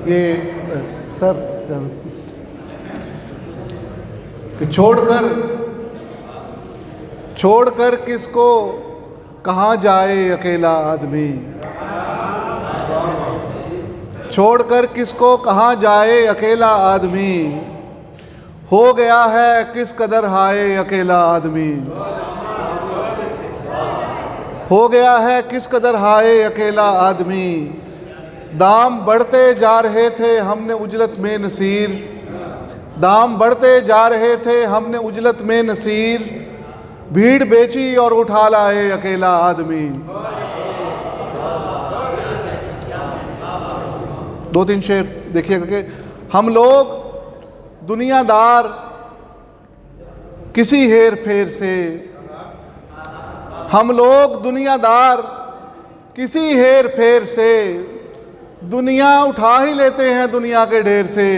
ये सर कि छोड़कर किसको कहाँ जाए अकेला आदमी, छोड़कर किसको कहाँ जाए अकेला आदमी, हो गया है किस कदर हाय अकेला आदमी, हो गया है किस कदर हाय अकेला आदमी। दाम बढ़ते जा रहे थे हमने उजलत में नसीर, दाम बढ़ते जा रहे थे हमने उजलत में नसीर, भीड़ बेची और उठा लाए अकेला आदमी। दो तीन शेर देखिएगा कि हम लोग दुनियादार किसी हेर फेर से, हम लोग दुनियादार किसी हेर फेर से, दुनिया उठा ही लेते हैं दुनिया के ढेर से।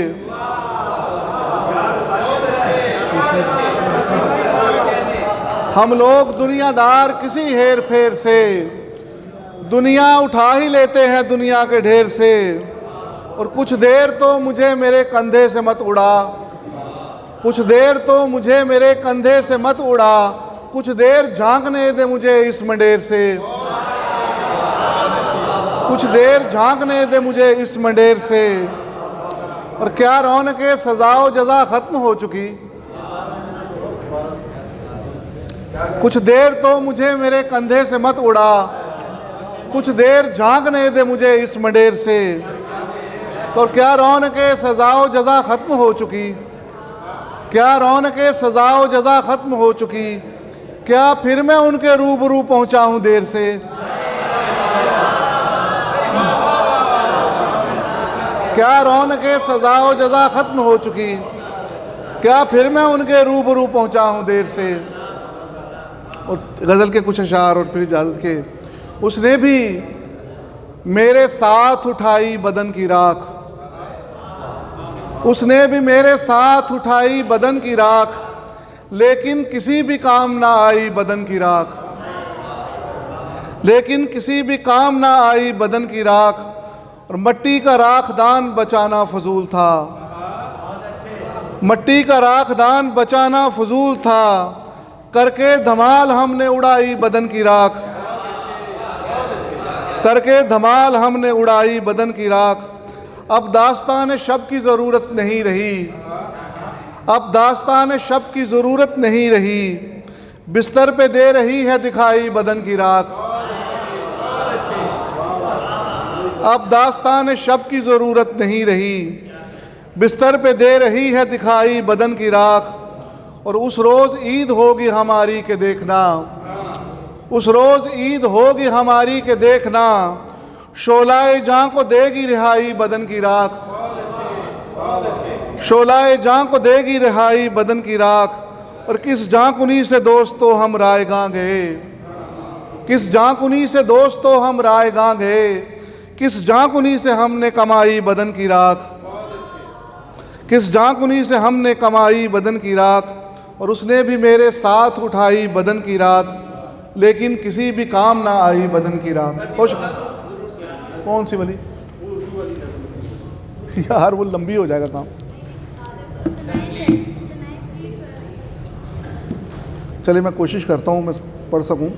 हम लोग दुनियादार किसी हेर फेर से, दुनिया उठा ही लेते हैं दुनिया के ढेर से। और कुछ देर तो मुझे मेरे कंधे से मत उड़ा, कुछ देर तो मुझे मेरे कंधे से मत उड़ा, कुछ देर झांकने दे मुझे इस मंडेर से, कुछ देर झांकने दे मुझे इस मंडेर से। और क्या रौनके सजाओ जजा खत्म हो चुकी, कुछ देर तो मुझे मेरे कंधे से मत उड़ा, कुछ देर झांकने दे मुझे इस मंडेर से। तो क्या रौनके सजाओ जजा खत्म हो चुकी, क्या रौनके सजाओ जजा खत्म हो चुकी, क्या फिर मैं उनके रूबरू पहुंचा हूं देर से। क्या रौनके सजाओ जजा खत्म हो चुकी, क्या फिर मैं उनके रूबरू पहुंचा हूं देर से। और गज़ल के कुछ अशार और फिर इजाज़त के। उसने भी मेरे साथ उठाई बदन की राख, उसने भी मेरे साथ उठाई बदन की राख, लेकिन किसी भी काम ना आई बदन की राख, लेकिन किसी भी काम ना आई बदन की राख। और मट्टी का राखदान बचाना फजूल था, मट्टी का राखदान बचाना फजूल था, करके धमाल हमने उड़ाई बदन की राख, करके धमाल हमने उड़ाई बदन की राख। अब दास्तान शब की ज़रूरत नहीं रही, अब दास्तान शब की ज़रूरत नहीं रही, बिस्तर पे दे रही है दिखाई बदन की राख। अब दास्तान शब की ज़रूरत नहीं रही, बिस्तर पे दे रही है दिखाई बदन की राख। और उस रोज़ ईद होगी हमारी के देखना, उस रोज़ ईद होगी हमारी के देखना, शोलाए जाँ को देगी रिहाई बदन की राख, शोलाए जाँ को देगी रिहाई बदन की राख। और किस जाँकुनी से दोस्तों हम रायगां गए, किस जाँकुनी से दोस्तों हम रायगां गए, किस जाँकुनी से हमने कमाई बदन की राख, किस जाँकुनी से हमने कमाई बदन की राख। और उसने भी मेरे साथ उठाई बदन की राख, लेकिन किसी भी काम ना आई बदन की राख। कौन सी वाली यार, वो लंबी हो जाएगा काम। चलिए मैं कोशिश करता हूँ मैं पढ़ सकूँ।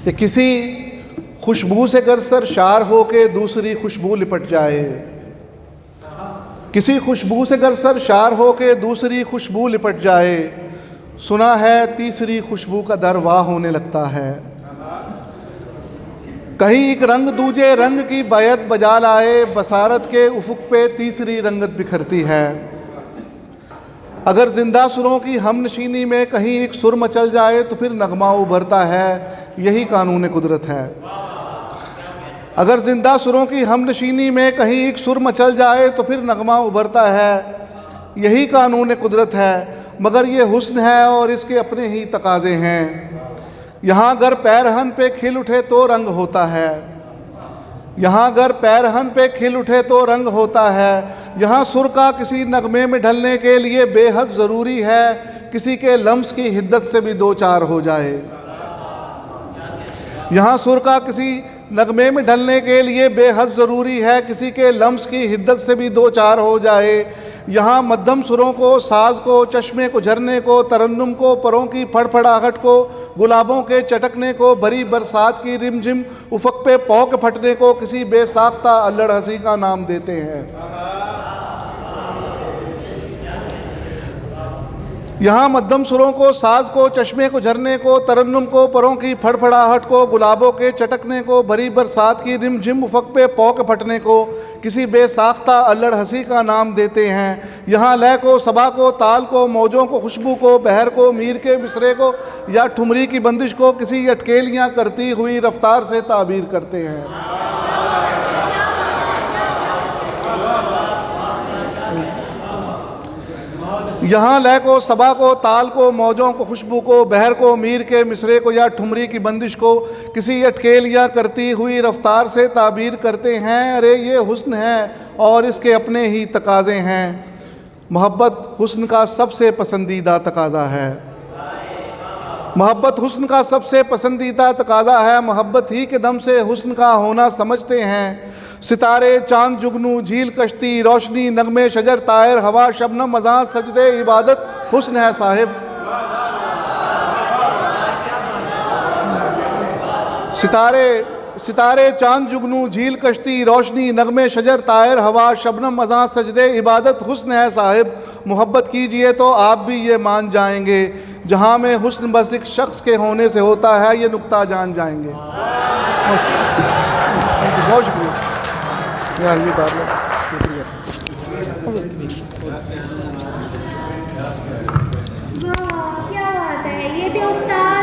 कि किसी खुशबू से कर सरशार हो के दूसरी खुशबू लिपट जाए, किसी खुशबू से कर सरशार हो के दूसरी खुशबू लिपट जाए, सुना है तीसरी खुशबू का दर वाह होने लगता है। कहीं एक रंग दूजे रंग की बैत बजा लाए, बसारत के उफुक पे तीसरी रंगत बिखरती है। अगर जिंदा सुरों की हमनशीनी में कहीं एक सुर मचल जाए तो फिर नगमा उभरता है, यही कानून कुदरत है। अगर जिंदा सुरों की हमनशीनी में कहीं एक सुर मचल जाए तो फिर नगमा उभरता है। यही कानून कुदरत है, मगर ये हुस्न है और इसके अपने ही तकाजे हैं। यहाँ अगर पैरहन पे खिल उठे तो रंग होता है, यहाँ अगर पैरहन पे खिल उठे तो रंग होता है। यहाँ सुर का किसी नगमे में ढलने के लिए बेहद ज़रूरी है, किसी के लम्स की हिद्दत से भी दो चार हो जाए। यहाँ सुर का किसी नगमे में ढलने के लिए बेहद ज़रूरी है, किसी के लम्स की हिद्दत से भी दो चार हो जाए। यहाँ मध्यम सुरों को, साज को, चश्मे को, झरने को, तरन्नुम को, परों की फड़फड़ाहट को, गुलाबों के चटकने को, भरी बरसात की रिमझिम उफक पे पौ के फटने को किसी बेसाख्ता अल्लड़ हंसी का नाम देते हैं। यहाँ मध्यम सुरों को, साज को, चश्मे को, झरने को, तरन्नुम को, परों की फड़फड़ाहट को, गुलाबों के चटकने को, भरी बरसात की रिमझिम उफक पे पौ के फटने को किसी बेसाख्ता अल्लड़ हंसी का नाम देते हैं। यहाँ लय को, सबा को, ताल को, मौजों को, खुशबू को, बहर को, मीर के मिसरे को या ठुमरी की बंदिश को किसी अटकेलियाँ करती हुई रफ्तार से ताबीर करते हैं। यहाँ लय को, सबा को, ताल को, मौजों को, खुशबू को, बहर को, मीर के मिसरे को या ठुमरी की बंदिश को किसी अटकेलियाँ करती हुई रफ्तार से ताबीर करते हैं। अरे ये हुस्न है और इसके अपने ही तकाजे हैं। मोहब्बत हुस्न का सबसे पसंदीदा तकाजा है। मोहब्बत हुस्न का सबसे पसंदीदा तकाजा है। मोहब्बत ही के दम से हुस्न का होना समझते हैं। सितारे, चांद, जुगनू, झील, कश्ती, रोशनी, नगमे, शजर, तायर, हवा, शबनम, मज़ाँ, सजदे, इबादत हुस्न है साहिब। सितारे, चांद, जुगनू, झील, कश्ती, रोशनी, नगमे, शजर, तायर, हवा, शबनम, मज़ाँ, सजदे, इबादत हुस्न है साहिब। मोहब्बत कीजिए तो आप भी ये मान जाएंगे, जहाँ में हुस्न बस एक शख्स के होने से होता है, ये नुक्ता जान जाएंगे। बहुत शुक्रिया। वाह, क्या बात है। ये थे उस्ताद